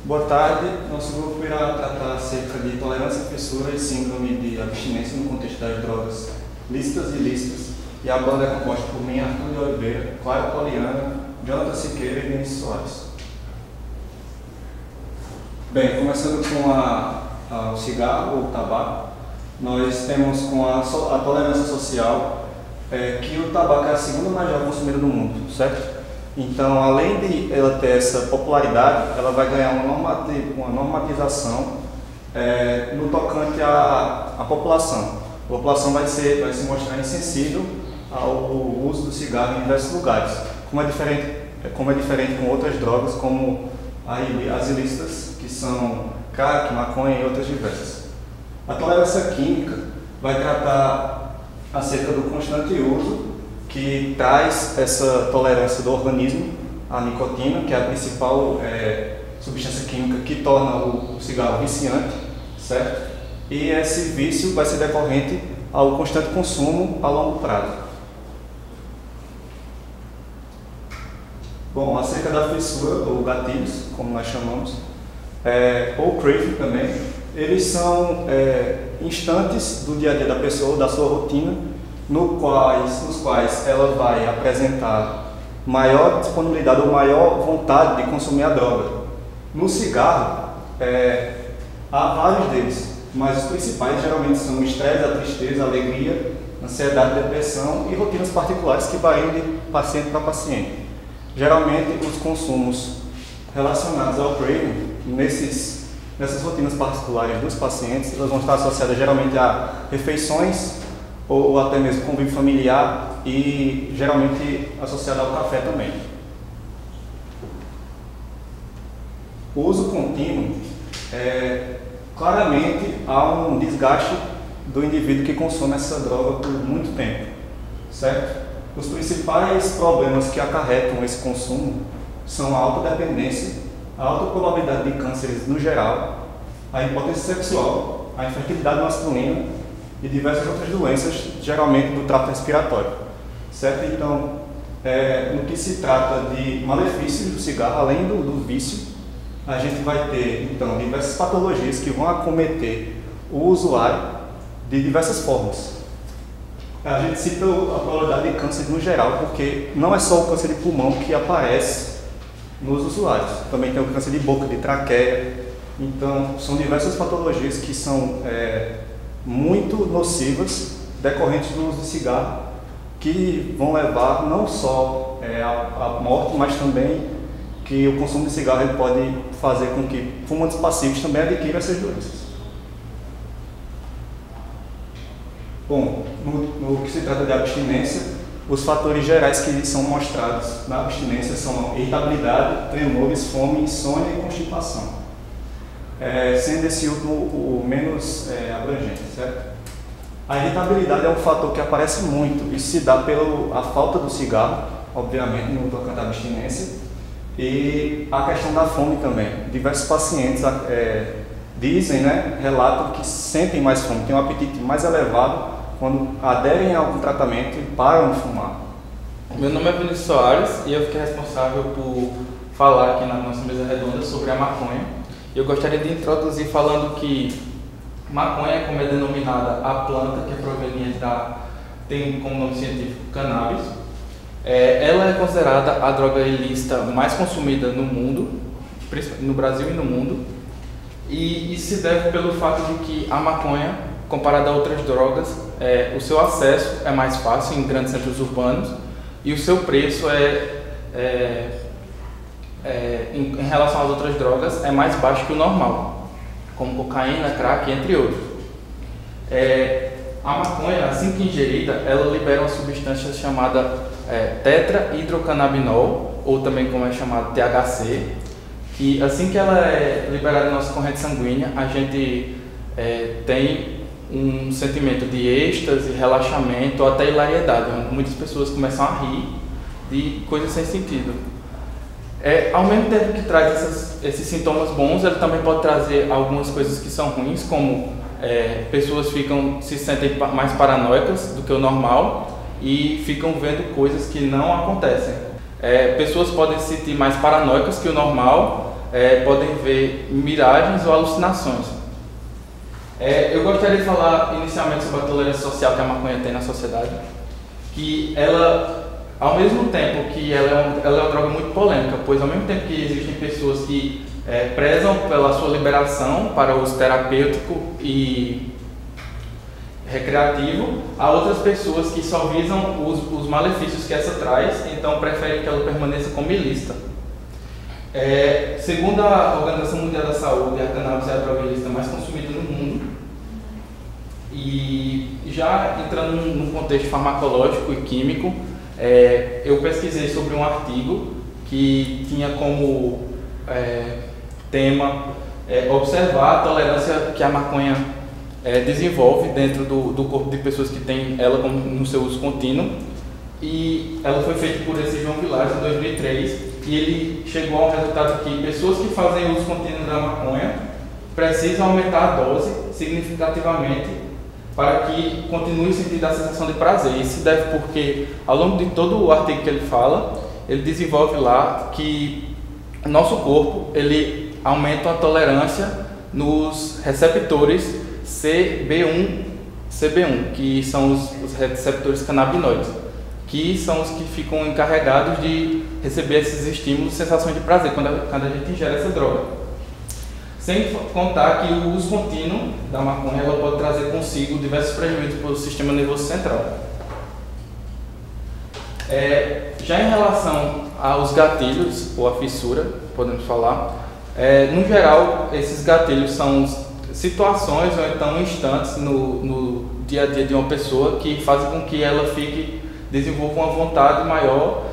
Boa tarde, nosso grupo irá tratar acerca de tolerância à fissura e síndrome de abstinência no contexto das drogas lícitas e ilícitas, e a banda é composta por mim, Arthur de Oliveira, Clara Poliana, Jonathan Siqueira e Vinícius Soares. Bem, começando com o cigarro ou o tabaco, nós temos com a tolerância social, que o tabaco é a segunda maior consumida do mundo, certo? Então, além de ela ter essa popularidade, ela vai ganhar uma normatização no tocante à população. A população vai se mostrar insensível ao uso do cigarro em diversos lugares, como é diferente com outras drogas, como as ilícitas, que são crack, maconha e outras diversas. A tolerância química vai tratar acerca do constante uso, que traz essa tolerância do organismo à nicotina, que é a principal substância química que torna o cigarro viciante, certo? E esse vício vai ser decorrente ao constante consumo a longo prazo. Bom, acerca da fissura, ou gatilhos, como nós chamamos, ou craving também, eles são instantes do dia a dia da pessoa, da sua rotina, nos quais ela vai apresentar maior disponibilidade ou maior vontade de consumir a droga. No cigarro, há vários deles, mas os principais geralmente são o estresse, a tristeza, a alegria, ansiedade, depressão e rotinas particulares que variam de paciente para paciente. Geralmente, os consumos relacionados ao craving, nessas rotinas particulares dos pacientes, elas vão estar associadas geralmente a refeições ou até mesmo convívio familiar e geralmente associado ao café também. O uso contínuo, claramente há um desgaste do indivíduo que consome essa droga por muito tempo, certo? Os principais problemas que acarretam esse consumo são a alta dependência, a alta probabilidade de cânceres no geral, a impotência sexual, a infertilidade masculina e diversas outras doenças, geralmente do trato respiratório, certo? Então, no que se trata de malefícios do cigarro, além do vício, a gente vai ter, então, diversas patologias que vão acometer o usuário de diversas formas. A gente cita a probabilidade de câncer no geral, porque não é só o câncer de pulmão que aparece nos usuários, também tem o câncer de boca, de traqueia. Então, são diversas patologias que são muito nocivas, decorrentes do uso de cigarro, que vão levar não só à morte, mas também que o consumo de cigarro ele pode fazer com que fumantes passivos também adquiram essas doenças. Bom, no que se trata de abstinência, os fatores gerais que são mostrados na abstinência são irritabilidade, tremores, fome, insônia e constipação. Sendo esse último o menos abrangente, certo? A irritabilidade é um fator que aparece muito, isso se dá pela falta do cigarro, obviamente, no tocante à abstinência, e a questão da fome também. Diversos pacientes dizem, relatam que sentem mais fome, têm um apetite mais elevado quando aderem a algum tratamento e param de fumar. Meu nome é Vinícius Soares e eu fiquei responsável por falar aqui na nossa mesa redonda sobre a maconha. Eu gostaria de introduzir falando que maconha, como é denominada a planta que é proveniente tem como nome científico cannabis, ela é considerada a droga ilícita mais consumida no mundo, principalmente no Brasil e no mundo, e isso se deve pelo fato de que a maconha, comparada a outras drogas, o seu acesso é mais fácil em grandes centros urbanos e o seu preço em relação às outras drogas, é mais baixo que o normal, como cocaína, crack, entre outros. A maconha, assim que ingerida, ela libera uma substância chamada tetrahidrocannabinol, ou também como é chamado THC, que assim que ela é liberada na nossa corrente sanguínea, a gente tem um sentimento de êxtase, relaxamento ou até hilariedade, onde muitas pessoas começam a rir de coisas sem sentido. Ao mesmo tempo que traz esses sintomas bons, ele também pode trazer algumas coisas que são ruins, como pessoas se sentem mais paranoicas do que o normal e ficam vendo coisas que não acontecem. Pessoas podem se sentir mais paranoicas que o normal, podem ver miragens ou alucinações. Eu gostaria de falar inicialmente sobre a tolerância social que a maconha tem na sociedade, que ela, ao mesmo tempo que ela é uma droga muito polêmica, pois ao mesmo tempo que existem pessoas que prezam pela sua liberação para uso terapêutico e recreativo, há outras pessoas que só visam os malefícios que essa traz, então preferem que ela permaneça como ilícita. Segundo a Organização Mundial da Saúde, a cannabis é a droga ilícita mais consumida no mundo. E já entrando num contexto farmacológico e químico, eu pesquisei sobre um artigo que tinha como tema observar a tolerância que a maconha desenvolve dentro do corpo de pessoas que têm ela no seu uso contínuo. E ela foi feita por esse João Vilares em 2003, e ele chegou ao resultado que pessoas que fazem uso contínuo da maconha precisam aumentar a dose significativamente para que continue sentindo a sensação de prazer. Isso se deve porque, ao longo de todo o artigo que ele fala, ele desenvolve lá que o nosso corpo ele aumenta a tolerância nos receptores CB1, que são os receptores canabinoides, que são os que ficam encarregados de receber esses estímulos e sensações de prazer quando a gente ingere essa droga. Sem contar que o uso contínuo da maconha ela pode trazer consigo diversos prejuízos para o sistema nervoso central. Já em relação aos gatilhos, ou a fissura, podemos falar, no geral, esses gatilhos são situações ou então instantes no dia a dia de uma pessoa que fazem com que ela desenvolva uma vontade maior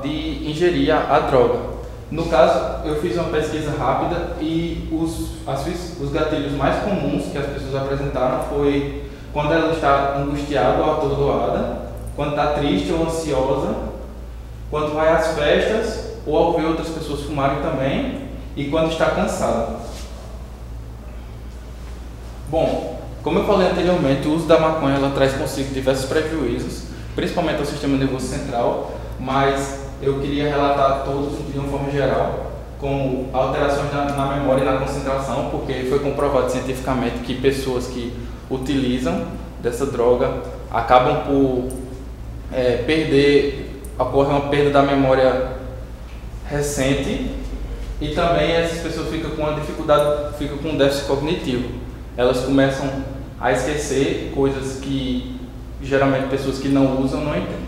de ingerir a droga. No caso, eu fiz uma pesquisa rápida e os gatilhos mais comuns que as pessoas apresentaram foi quando ela está angustiada ou atordoada, quando está triste ou ansiosa, quando vai às festas ou ao ver outras pessoas fumarem também, e quando está cansada. Bom, como eu falei anteriormente, o uso da maconha ela traz consigo diversos prejuízos, principalmente ao sistema nervoso central, mas eu queria relatar todos de uma forma geral, como alterações na memória e na concentração, porque foi comprovado cientificamente que pessoas que utilizam dessa droga acabam por ocorre uma perda da memória recente, e também essas pessoas ficam com uma dificuldade, ficam com um déficit cognitivo. Elas começam a esquecer coisas que geralmente pessoas que não usam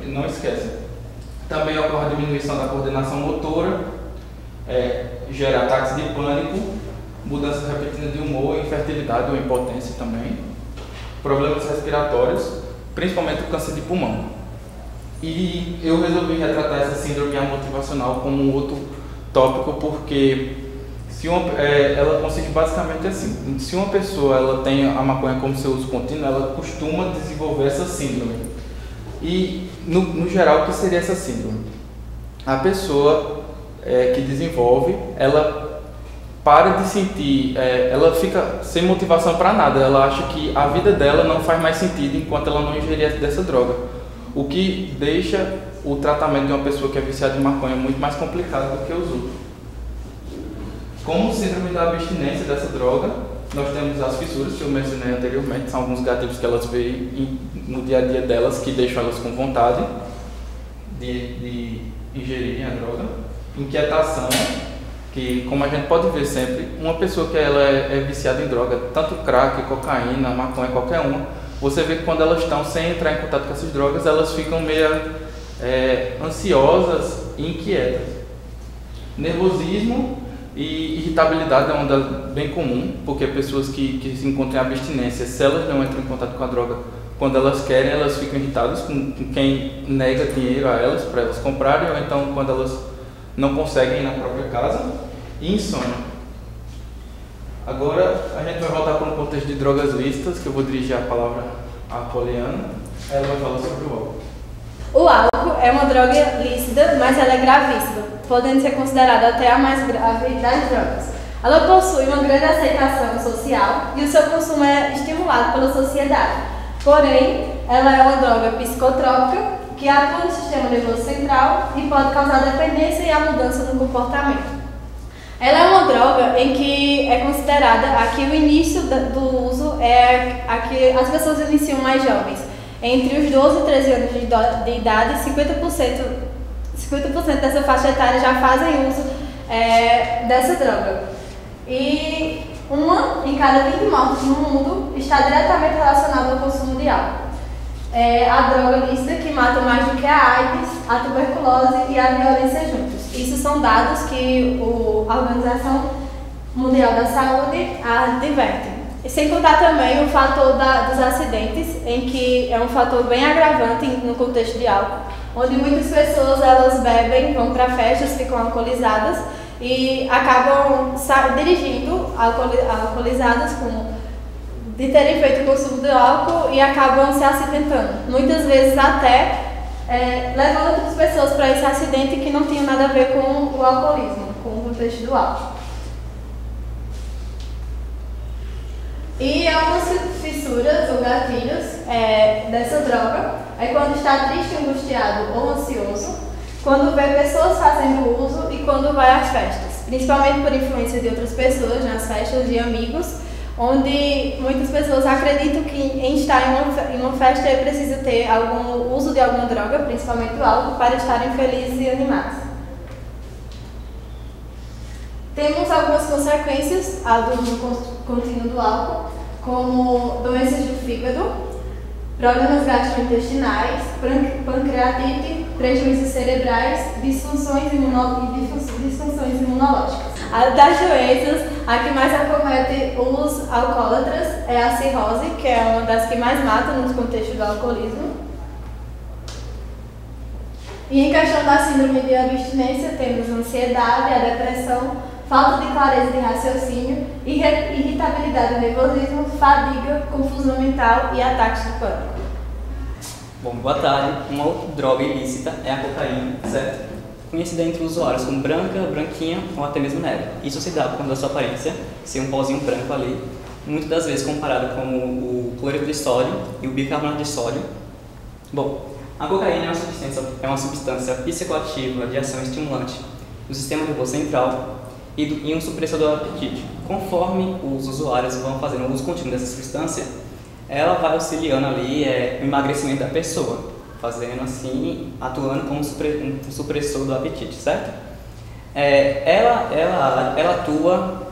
não esquecem. Também ocorre a diminuição da coordenação motora, gera ataques de pânico, mudanças repetidas de humor, infertilidade ou impotência também, problemas respiratórios, principalmente o câncer de pulmão. E eu resolvi retratar essa síndrome amotivacional como um outro tópico porque ela consiste basicamente assim: se uma pessoa ela tem a maconha como seu uso contínuo, ela costuma desenvolver essa síndrome. E no geral, o que seria essa síndrome? A pessoa que desenvolve, ela para de sentir, ela fica sem motivação para nada, ela acha que a vida dela não faz mais sentido enquanto ela não ingerir dessa droga, o que deixa o tratamento de uma pessoa que é viciada em maconha muito mais complicado do que os outros. Como síndrome da abstinência dessa droga, nós temos as fissuras que eu mencionei anteriormente, são alguns gatilhos que elas veem no dia a dia delas que deixam elas com vontade de ingerirem a droga. Inquietação, que como a gente pode ver sempre, uma pessoa que ela é viciada em droga, tanto crack, cocaína, maconha, qualquer uma, você vê que quando elas estão sem entrar em contato com essas drogas, elas ficam meio ansiosas e inquietas. Nervosismo e irritabilidade é uma das bem comum, porque pessoas que se encontram em abstinência, se elas não entram em contato com a droga quando elas querem, elas ficam irritadas com quem nega dinheiro a elas para elas comprarem, ou então quando elas não conseguem ir na própria casa. E insônia. Agora a gente vai voltar para um contexto de drogas lícitas, que eu vou dirigir a palavra à Poliana. Ela vai falar sobre o álcool. O álcool é uma droga lícita, mas ela é gravíssima, podendo ser considerada até a mais grave das drogas. Ela possui uma grande aceitação social e o seu consumo é estimulado pela sociedade. Porém, ela é uma droga psicotrópica que atua no sistema nervoso central e pode causar dependência e a mudança no comportamento. Ela é uma droga em que é considerada, aqui o início do uso é aqui as pessoas iniciam mais jovens, entre os 12 e 13 anos de idade, 50% dessa faixa etária já fazem uso dessa droga. E uma em cada 20 mortes no mundo está diretamente relacionada ao consumo de álcool. É a droga lícita que mata mais do que a AIDS, a tuberculose e a violência juntos. Isso são dados que a Organização Mundial da Saúde adverte. E sem contar também o fator dos acidentes, em que é um fator bem agravante no contexto de álcool, onde muitas pessoas elas bebem, vão para festas, ficam alcoolizadas e acabam dirigindo alcoolizadas de terem feito o consumo de álcool e acabam se acidentando. Muitas vezes até levando outras pessoas para esse acidente que não tinha nada a ver com o alcoolismo, com o contexto do álcool. E algumas fissuras ou gatilhos dessa droga é quando está triste, angustiado ou ansioso, quando vê pessoas fazendo uso e quando vai às festas, principalmente por influência de outras pessoas nas festas de amigos, onde muitas pessoas acreditam que em estar em uma festa é preciso ter algum uso de alguma droga, principalmente o álcool, para estarem felizes e animados. Temos algumas consequências do uso contínuo do álcool, como doenças do fígado, problemas gastrointestinais, pancreatite, prejuízos cerebrais, disfunções imunológicas. Das doenças, a que mais acomete os alcoólatras é a cirrose, que é uma das que mais mata no contexto do alcoolismo. E em questão da síndrome de abstinência, temos a ansiedade, a depressão, falta de clareza de raciocínio, irritabilidade, nervosismo, fadiga, confusão mental e ataques de pânico. Bom, boa tarde. Uma outra droga ilícita é a cocaína, certo? Conhecida entre os usuários como branca, branquinha ou até mesmo neve. Isso se dá por conta da sua aparência, ser um pozinho branco ali, muitas das vezes comparado com o cloreto de sódio e o bicarbonato de sódio. Bom, a cocaína é uma substância psicoativa de ação estimulante do sistema nervoso central e um supressor do apetite. Conforme os usuários vão fazendo o uso contínuo dessa substância, ela vai auxiliando ali o emagrecimento da pessoa, fazendo assim, atuando como um supressor do apetite, certo? Ela atua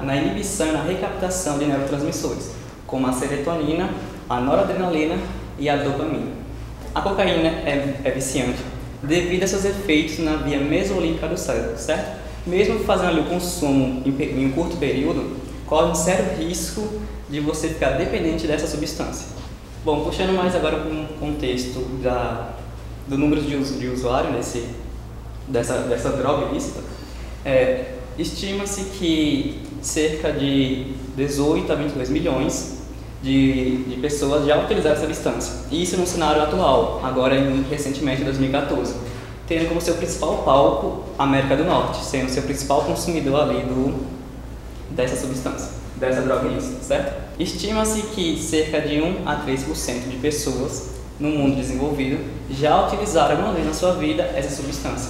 na inibição e na recaptação de neurotransmissores, como a serotonina, a noradrenalina e a dopamina. A cocaína é viciante devido a seus efeitos na via mesolímbica do cérebro, certo? Mesmo fazendo ali o consumo em um curto período, corre um sério risco de você ficar dependente dessa substância. Bom, puxando mais agora para um contexto do número de usuário dessa droga ilícita, estima-se que cerca de 18 a 22 milhões de pessoas já utilizaram essa substância. Isso no cenário atual, agora recentemente em 2014, tendo como seu principal palco a América do Norte, sendo seu principal consumidor ali dessa substância, dessa droga ilícita, certo? Estima-se que cerca de 1 a 3% de pessoas no mundo desenvolvido já utilizaram alguma vez na sua vida essa substância,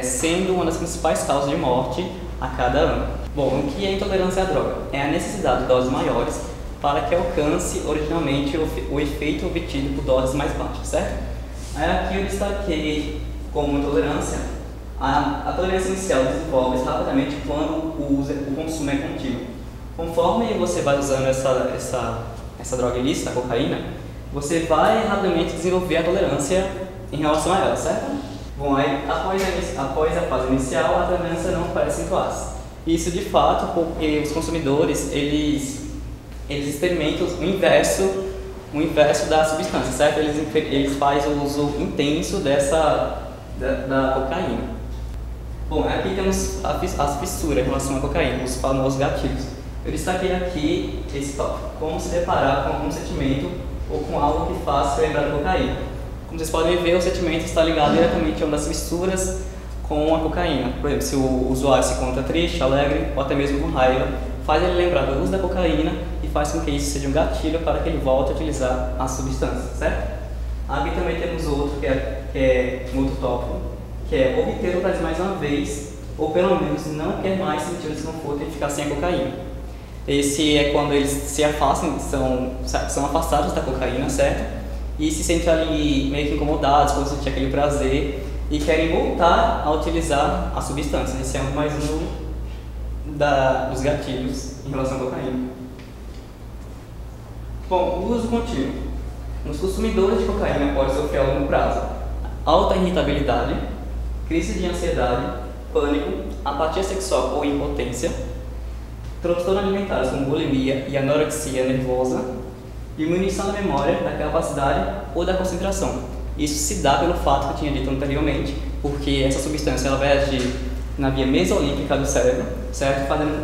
sendo uma das principais causas de morte a cada ano. Bom, o que é intolerância à droga? É a necessidade de doses maiores para que alcance originalmente o efeito obtido por doses mais baixas, certo? Aqui eu destaquei como intolerância a tolerância inicial desenvolve-se rapidamente quando o consumo é contínuo. Conforme você vai usando essa droga ilícita, a cocaína, você vai rapidamente desenvolver a tolerância em relação a ela, certo? Bom, aí após a fase inicial, a tolerância não parece acentuar-se. Isso de fato porque os consumidores eles experimentam o inverso da substância, certo? Eles fazem o uso intenso da cocaína. Bom, aqui temos as fissuras em relação à cocaína, os famosos gatilhos. Eu destaquei aqui esse tópico, como se deparar com algum sentimento ou com algo que faça lembrar da cocaína. Como vocês podem ver, o sentimento está ligado diretamente a uma das fissuras com a cocaína. Por exemplo, se o usuário se encontra triste, alegre ou até mesmo com raiva, faz ele lembrar do uso da cocaína e faz com que isso seja um gatilho para que ele volte a utilizar a substância, certo? Aqui também temos outro, que é um outro tópico, que é obter outras mais uma vez, ou pelo menos não quer mais sentir o desconforto de ficar sem a cocaína. Esse é quando eles se afastam, são afastados da cocaína, certo? E se sentem ali meio que incomodados por sentir aquele prazer e querem voltar a utilizar a substância. Esse é mais um dos gatilhos em relação à cocaína. Bom, o uso contínuo. Nos consumidores de cocaína pode sofrer a longo prazo alta irritabilidade, crise de ansiedade, pânico, apatia sexual ou impotência, transtornos alimentares como bulimia e anorexia nervosa, diminuição da memória, da capacidade ou da concentração. Isso se dá pelo fato que eu tinha dito anteriormente, porque essa substância ela vai agir na via mesolímbica do cérebro, certo? Fazendo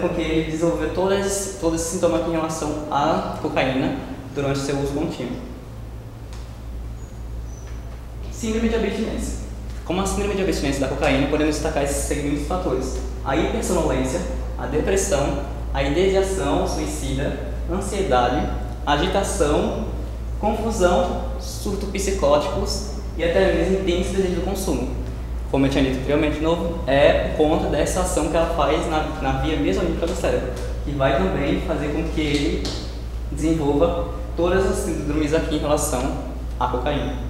com que ele desenvolva todos esses sintomas em relação à cocaína durante seu uso contínuo. Síndrome de abstinência. Como a síndrome de abstinência da cocaína, podemos destacar esses seguintes fatores: a hipersonolência, a depressão, a ideação suicida, ansiedade, agitação, confusão, surto psicóticos e até mesmo intenso desejo do consumo. Como eu tinha dito anteriormente, de novo, é por conta dessa ação que ela faz na via mesolímbica do cérebro, que vai também fazer com que ele desenvolva todas as síndromes aqui em relação à cocaína.